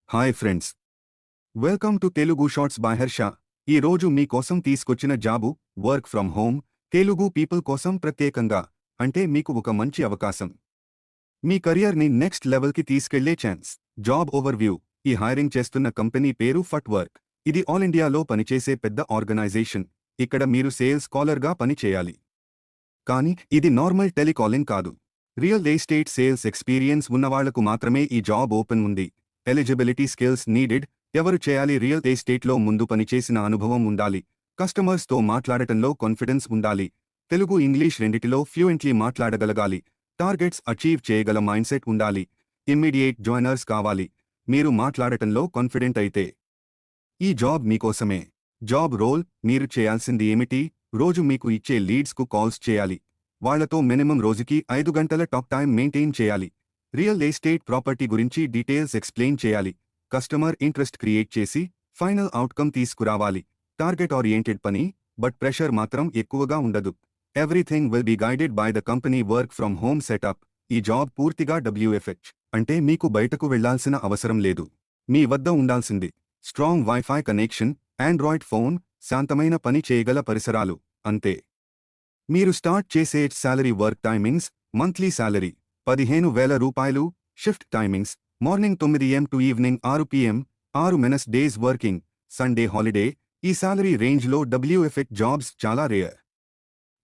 Hi friends, welcome to Telugu shorts by Harsha. ఈ రోజు మీకోసం తీసుకొచ్చిన job work from home Telugu people కోసం ప్రత్యేకంగా. అంటే మీకు ఒక మంచి అవకాశం, మీ కెరియర్ని నెక్స్ట్ లెవెల్కి తీసుకెళ్లే ఛాన్స్. Job overview. ఈ హైరింగ్ చేస్తున్న కంపెనీ పేరు ఫట్ వర్క్. ఇది ఆల్ ఇండియాలో పనిచేసే పెద్ద ఆర్గనైజేషన్. ఇక్కడ మీరు సేల్స్ కాలర్గా పని చేయాలి. కానీ ఇది నార్మల్ టెలికాలింగ్ కాదు. రియల్ ఎస్టేట్ సేల్స్ ఎక్స్పీరియన్స్ ఉన్నవాళ్లకు మాత్రమే ఈ జాబ్ ఓపెన్ ఉంది. Eligibility skills needed. ఎవరు చేయాలి? రియల్ ఎస్టేట్లో ముందు పనిచేసిన అనుభవం ఉండాలి. కస్టమర్స్తో మాట్లాడటంలో కాన్ఫిడెన్స్ ఉండాలి. తెలుగు ఇంగ్లీష్ రెండిటిలో ఫ్లూయెంట్లీ మాట్లాడగలగాలి. టార్గెట్స్ అచీవ్ చేయగల మైండ్సెట్ ఉండాలి. ఇమ్మీడియేట్ జాయినర్స్ కావాలి. మీరు మాట్లాడటంలో కాన్ఫిడెంట్ అయితే ఈ జాబ్ మీకోసమే. Job role. మీరు చేయాల్సింది ఏమిటి? రోజు మీకు ఇచ్చే లీడ్స్కు కాల్స్ చేయాలి. వాళ్లతో మినిమం రోజుకి 5 గంటల టాక్ టైం మెయింటైన్ చేయాలి. రియల్ ఎస్టేట్ ప్రాపర్టీ గురించి డీటెయిల్స్ ఎక్స్ప్లెయిన్ చేయాలి. కస్టమర్ ఇంట్రెస్ట్ క్రియేట్ చేసి ఫైనల్ అవుట్కమ్ తీసుకురావాలి. టార్గెట్ ఓరియంటెడ్ పని, బట్ ప్రెషర్ మాత్రం ఎక్కువగా ఉండదు. Everything will be guided by the company. Work from home setup. ఈ జాబ్ పూర్తిగా WFH. అంటే మీకు బయటకు వెళ్లాల్సిన అవసరం లేదు. మీ వద్ద ఉండాల్సింది strong Wi-Fi connection, Android phone, శాంతమైన పని చేయగల పరిసరాలు, అంతే. మీరు స్టార్ట్ చేసే salary. Work timings. Monthly salary 15,000 రూపాయలు. Shift timings morning 9 AM to evening 6 PM. 6 days working, Sunday holiday. ఈ శాలరీ రేంజ్లో WFH జాబ్స్ చాలా రేర్.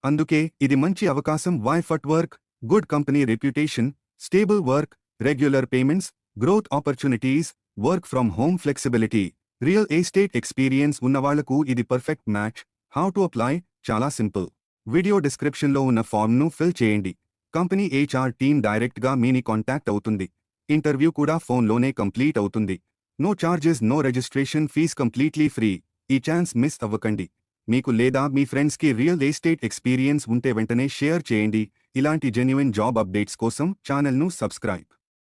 అందుకే ఇది మంచి అవకాశం. వై ఫట్ work? Good company reputation, stable work, regular payments, growth opportunities, work from home flexibility. Real estate experience ఉన్నవాళ్లకు ఇది perfect match. How to apply? చాలా సింపుల్. వీడియో డిస్క్రిప్షన్లో ఉన్న ఫామ్ను ఫిల్ చేయండి. కంపెనీ HR టీమ్ డైరెక్ట్గా మీని కాంటాక్ట్ అవుతుంది. ఇంటర్వ్యూ కూడా ఫోన్లోనే కంప్లీట్ అవుతుంది. No charges, no registration fees, completely free. ఈ ఛాన్స్ మిస్ అవ్వకండి. మీకు లేదా మీ ఫ్రెండ్స్కి రియల్ ఎస్టేట్ ఎక్స్పీరియన్స్ ఉంటే వెంటనే షేర్ చేయండి. ఇలాంటి జెన్యుయిన్ జాబ్ అప్డేట్స్ కోసం ఛానల్ను సబ్స్క్రైబ్